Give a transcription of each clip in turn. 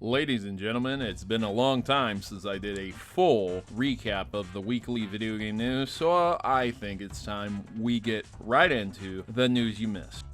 Ladies and gentlemen, it's been a long time since I did a full recap of the weekly video game news, so I think it's time we get right into the news you missed.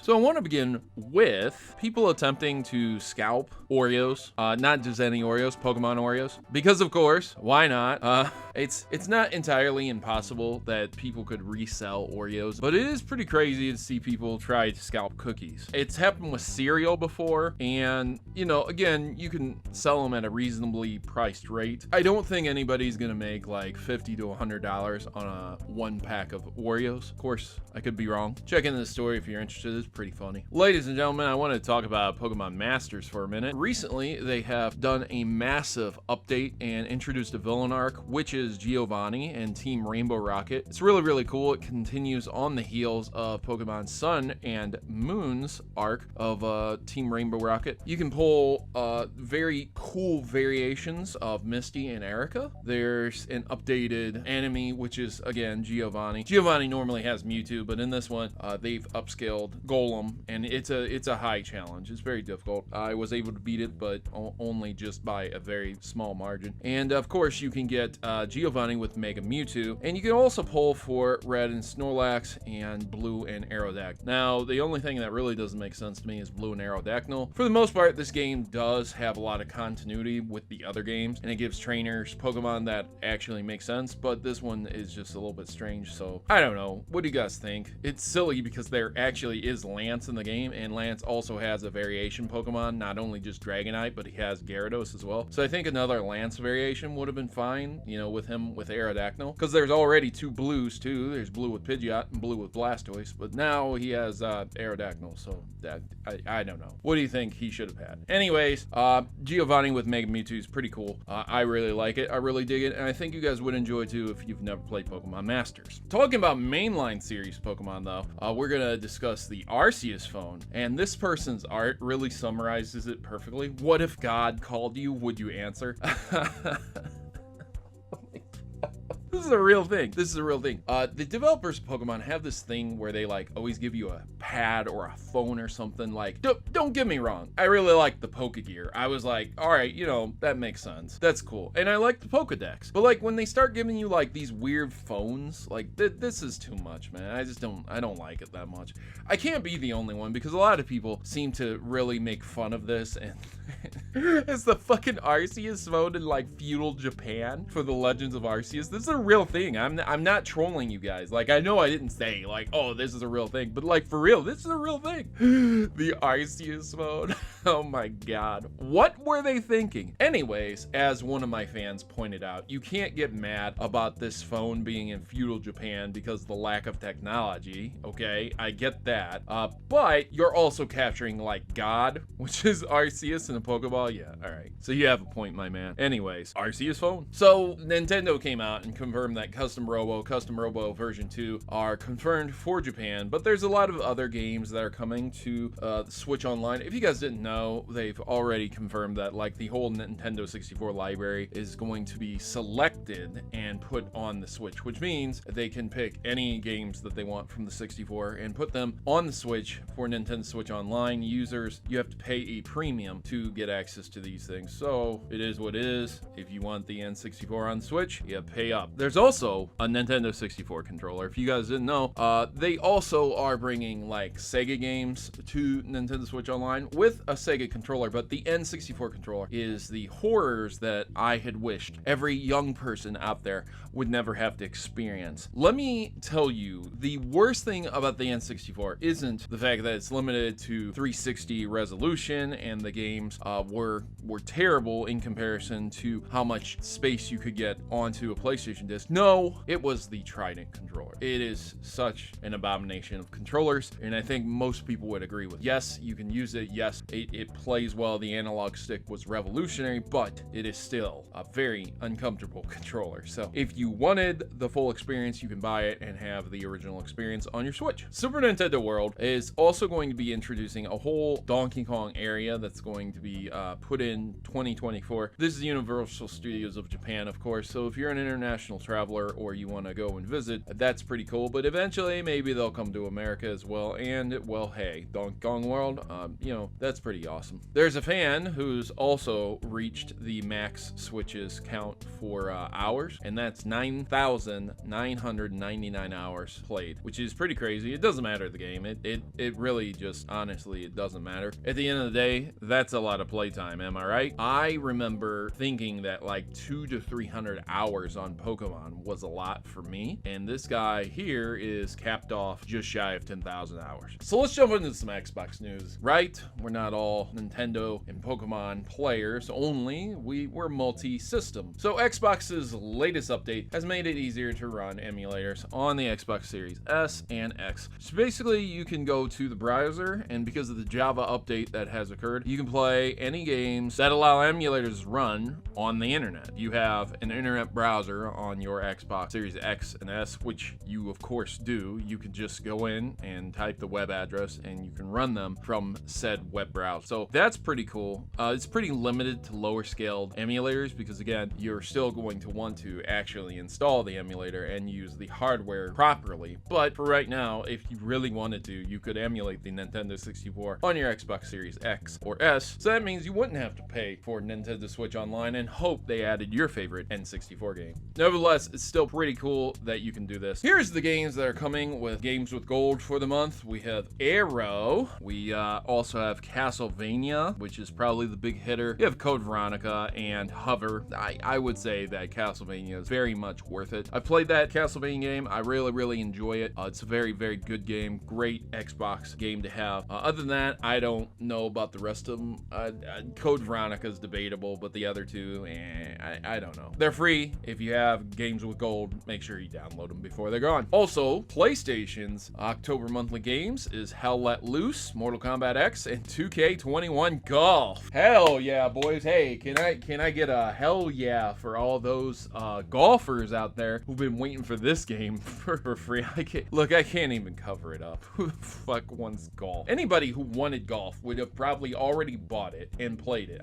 So I want to begin with people attempting to scalp Oreos, not just any Oreos, Pokemon Oreos, because of course, why not? It's not entirely impossible that people could resell Oreos, but it is pretty crazy to see people try to scalp cookies. It's happened with cereal before, and again, you can sell them at a reasonably priced rate. I don't think anybody's gonna make like $50 to $100 on a one pack of Oreos. Of course, I could be wrong. Check into the story if you're interested. It's pretty funny. Ladies and gentlemen, I want to talk about Pokemon Masters for a minute. Recently, they have done a massive update and introduced a villain arc, which is Giovanni and Team Rainbow Rocket. It's really, really cool. It continues on the heels of Pokemon Sun and Moon's arc of Team Rainbow Rocket. You can pull very cool variations of Misty and Erica. There's an updated enemy, which is, again, Giovanni. Giovanni normally has Mewtwo, but in this one, they've upscaled Golem, and it's a high challenge. It's very difficult. I was able to beat it, but only just by a very small margin. And of course, you can get Giovanni with Mega Mewtwo, and you can also pull for Red and Snorlax and Blue and Aerodactyl. Now, the only thing that really doesn't make sense to me is Blue and Aerodactyl. For the most part, this game does have a lot of continuity with the other games, and it gives trainers Pokemon that actually make sense, but this one is just a little bit strange, so I don't know. What do you guys think? It's silly because there actually is Lance in the game, and Lance also has a variation Pokemon, not only just Dragonite, but he has Gyarados as well. So I think another Lance variation would have been fine, with him with Aerodactyl, because there's already two Blues too. There's Blue with Pidgeot and Blue with Blastoise, but now he has Aerodactyl, so that I don't know. What do you think he should have had? Anyways, Giovanni with Mega Mewtwo is pretty cool. I really like it. I really dig it, and I think you guys would enjoy too if you've never played Pokemon Masters. Talking about mainline series Pokemon though, we're gonna discuss the Arceus Phone, and this person's art really summarizes it perfectly. What if God called you? Would you answer? This is a real thing. This is a real thing. The developers of Pokemon have this thing where they always give you a pad or a phone or something. Don't get me wrong. I really like the Pokegear. I was like, all right, that makes sense. That's cool. And I like the Pokedex. But when they start giving you these weird phones, this is too much, man. I don't like it that much. I can't be the only one because a lot of people seem to really make fun of this, and it's the fucking Arceus Phone in feudal Japan for the Legends of Arceus. This is a real thing. I'm not trolling you guys. I know I didn't say oh, this is a real thing, but for real, this is a real thing. The Arceus Phone. Oh my god. What were they thinking? Anyways, as one of my fans pointed out, you can't get mad about this phone being in feudal Japan because of the lack of technology. Okay, I get that. But you're also capturing God, which is Arceus in a Pokeball. Yeah, all right. So you have a point, my man. Anyways, Arceus Phone. So Nintendo came out and confirmed that Custom Robo version 2 are confirmed for Japan, but there's a lot of other games that are coming to Switch Online. If you guys didn't know, they've already confirmed that the whole Nintendo 64 library is going to be selected and put on the Switch, which means they can pick any games that they want from the 64 and put them on the Switch. For Nintendo Switch Online users, you have to pay a premium to get access to these things, so it is what it is. If you want the N64 on Switch, you have to pay up. There's also a Nintendo 64 controller. If you guys didn't know, they also are bringing Sega games to Nintendo Switch Online with a Sega controller, but the N64 controller is the horrors that I had wished every young person out there would never have to experience. Let me tell you, the worst thing about the N64 isn't the fact that it's limited to 360 resolution and the games were terrible in comparison to how much space you could get onto a PlayStation disc. No, it was the Trident controller. It is such an abomination of controllers, and I think most people would agree with. Yes, you can use it. Yes, it plays well. The analog stick was revolutionary, but it is still a very uncomfortable controller. So if you wanted the full experience, you can buy it and have the original experience on your Switch. Super Nintendo World is also going to be introducing a whole Donkey Kong area that's going to be put in 2024. This is Universal Studios of Japan, of course, so if you're an international traveler or you want to go and visit, that's pretty cool. But eventually, maybe they'll come to America as well. And, well, hey, Donkey Kong World, you know, that's pretty awesome. There's a fan who's also reached the max Switches count for hours, and that's 9,999 hours played, which is pretty crazy. It doesn't matter the game. It really just, honestly, it doesnn't matter. At the end of the day, that's a lot of playtime, am I right? I remember thinking that like 200 to 300 hours on Pokemon was a lot for me, and this guy here is capped off just shy of 10,000 hours. So let's jump into some Xbox news, right? We're not all Nintendo and Pokemon players only, we're multi-system. So Xbox's latest update has made it easier to run emulators on the Xbox Series S and X. So basically you can go to the browser, and because of the Java update that has occurred, you can play any games that allow emulators to run on the internet. You have an internet browser on your Xbox Series X and S, which you of course do. You can just go in and type the web address and you can run them from said web browser. So that's pretty cool. It's pretty limited to lower scaled emulators because again, you're still going to want to actually install the emulator and use the hardware properly. But for right now, if you really wanted to, you could emulate the Nintendo 64 on your Xbox Series X or S. So that means you wouldn't have to pay for Nintendo Switch Online and hope they added your favorite N64 game. Nevertheless, it's still pretty cool that you can do this. Here's the games that are coming with Games with Gold for the month. We have Arrow. We also have Castlevania, which is probably the big hitter. You have Code Veronica and Hover. I would say that Castlevania is very much worth it. I played that Castlevania game. I really enjoy it. It's a very good game. Great Xbox game to have. Other than that, I don't know about the rest of them. Code Veronica is debatable, but the other two, I don't know. They're free. If you have Games with Gold, make sure you download them before they're gone. Also, PlayStation's October monthly games is Hell Let Loose, Mortal Kombat X, and 2K21 Golf. Hell yeah, boys. Hey, can I get a hell yeah for all those golfers out there who've been waiting for this game for free? I can't even cover it up. Who the fuck wants golf? Anybody who wanted golf would have probably already bought it and played it.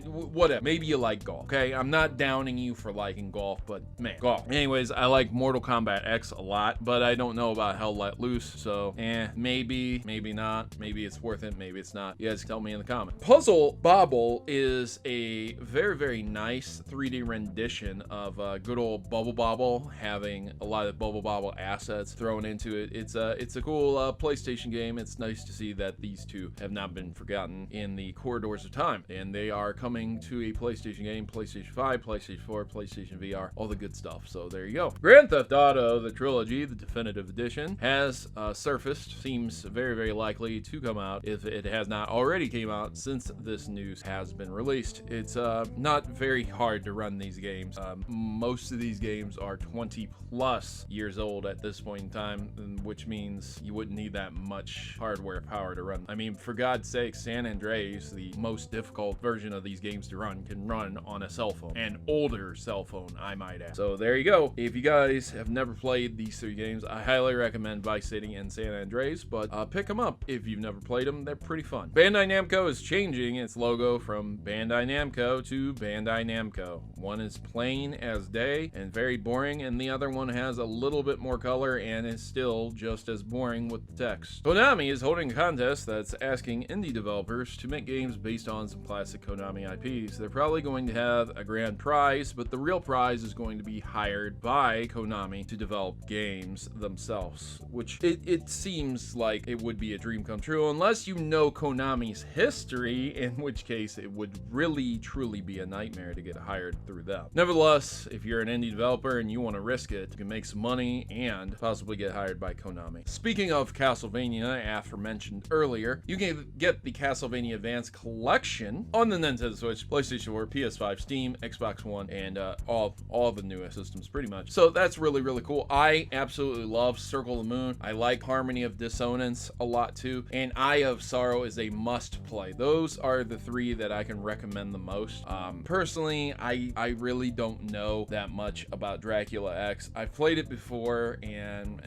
Whatever. Maybe you like golf, okay? I'm not downing you for liking golf, but man, golf. Anyways, I like Mortal Kombat X a lot, but I don't know about Hell Let Loose, so maybe not. Maybe it's worth it, maybe it's not. You guys tell me in the comments. Puzzle Bobble is a very nice 3D rendition of good old Bobble, having a lot of Bobble assets thrown into it. It's a cool PlayStation game. It's nice to see that these two have not been forgotten in the corridors of time, and they are coming to a PlayStation game, PlayStation 5, PlayStation 4, PlayStation VR, all the good stuff. So there you go. Grand Theft Auto, the trilogy, the definitive edition, has surfaced. Seems very likely to come out if it has not already came out since this news has been released. It's not very hard to run these games. Most of these games are 20 plus years old at this point in time, which means you wouldn't need that much hardware power to run. I mean, for God's sake, San Andreas, the most difficult version of these games to run, can run on a cell phone, an older cell phone, I might add. So there you go. If you guys have never played these three games, I highly recommend Vice City and San Andreas, but pick them up if you've never played them. They're pretty fun. Bandai Namco is changing its logo from Bandai Namco to Bandai Namco. One is plain as day and very boring, and the other one has a little bit more color and is still just as boring with the text. Konami is holding a contest that's asking indie developers to make games based on some classic Konami IPs. They're probably going to have a grand prize, but the real prize is going to be hired by Konami to develop games themselves, which it seems like it would be a dream come true unless you know Konami's history, in which case it would really truly be a nightmare to get hired through them. Nevertheless, if you're an indie developer and you want to risk it, you can make some money and possibly get hired by Konami. Speaking of Castlevania, aforementioned earlier, you can get the Castlevania Advance Collection on the Nintendo Switch, PlayStation 4, PS5, Steam, Xbox One, and all the newest systems pretty much. So that's really cool. I absolutely love Circle of the Moon. I like Harmony of Dissonance a lot too, and Eye of Sorrow is a must play. Those are the three that I can recommend the most. Personally, I I really don't know that much about Dracula X. I've played it before, and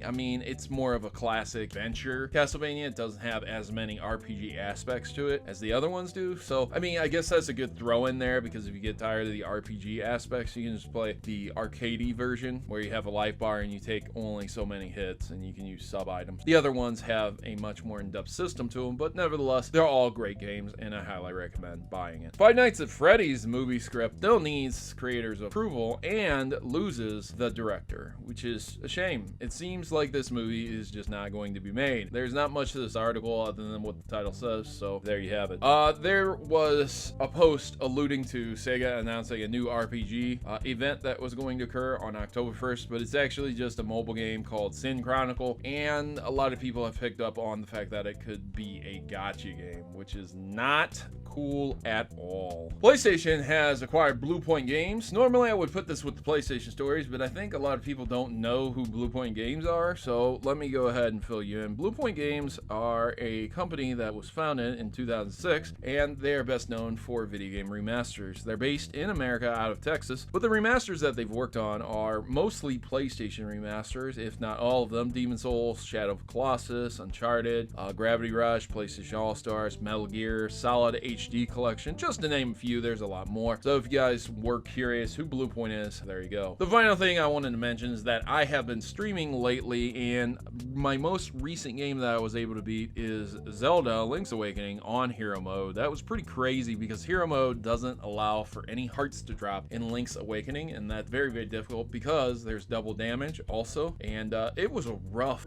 I mean, it's more of a classic adventure Castlevania. It doesn't have as many RPG aspects to it as the other ones do. So, I mean, I guess that's a good throw in there, because if you get tired of the RPG aspects, you can just play the arcadey version where you have a life bar and you take only so many hits and you can use sub items. The other ones have a much more in-depth system to them, but nevertheless, they're all great games and I highly recommend buying it. Five Nights at Freddy's movie script still needs creators' approval and loses the director, which is a shame. It seems like this movie is just not going to be made. There's not much to this article other than what the title says, so there you have it. There was a post alluding to Sega announcing a new RPG event that was going to occur on October 1st, but it's actually just a mobile game called Sin Chronicle, and a lot of people have picked up on the fact that it could be a gacha game, which is not cool at all. PlayStation has acquired BluePoint Games. Normally I would put this with the PlayStation stories, but I think a lot of people don't know who BluePoint Games are, so let me go ahead and fill you in. BluePoint Games are a company that was founded in 2006, and they are best known for video game remasters. They're based in America out of Texas, but the remasters that they've worked on are mostly PlayStation remasters, if not all of them. Demon's Souls, Shadow of the Colossus, Uncharted, Gravity Rush, PlayStation All-Stars, Metal Gear, Solid HD Collection, just to name a few. There's a lot more. So if you guys were curious who BluePoint is, there you go. The final thing I wanted to mention is that I have been streaming lately, and my most recent game that I was able to beat is Zelda Link's Awakening on Hero Mode. That was pretty crazy because Hero Mode doesn't allow for any hearts to drop in Link's Awakening, and that's very, very difficult because there's double damage also, and it was a rough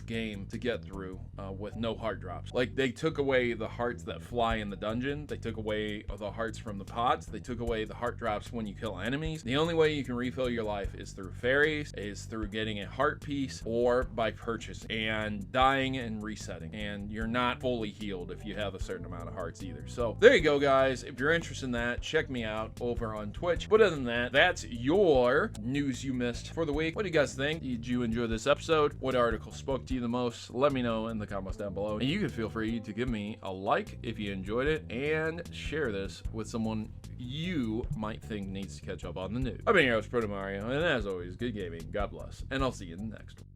game to get through with no heart drops. Like, they took away the hearts that fly in the dungeon, they took away the hearts from the pots, they took away the heart drops when you kill enemies. The only way you can refill your life is through fairies, is through getting a heart piece, or by purchasing and dying and resetting, and you're not fully healed if you have a certain amount of hearts either. So there you go, guys. If you're interested in that, check me out over on Twitch. But other than that, that's your news you missed for the week. What do you guys think? Did you enjoy this episode? What article spoke to you the most? Let me know in the comments down below, and you can feel free to give me a like if you enjoyed it, and share this with someone you might think needs to catch up on the news. I've been your host, Protomario, and as always, good gaming, God bless, and I'll see you in the next one.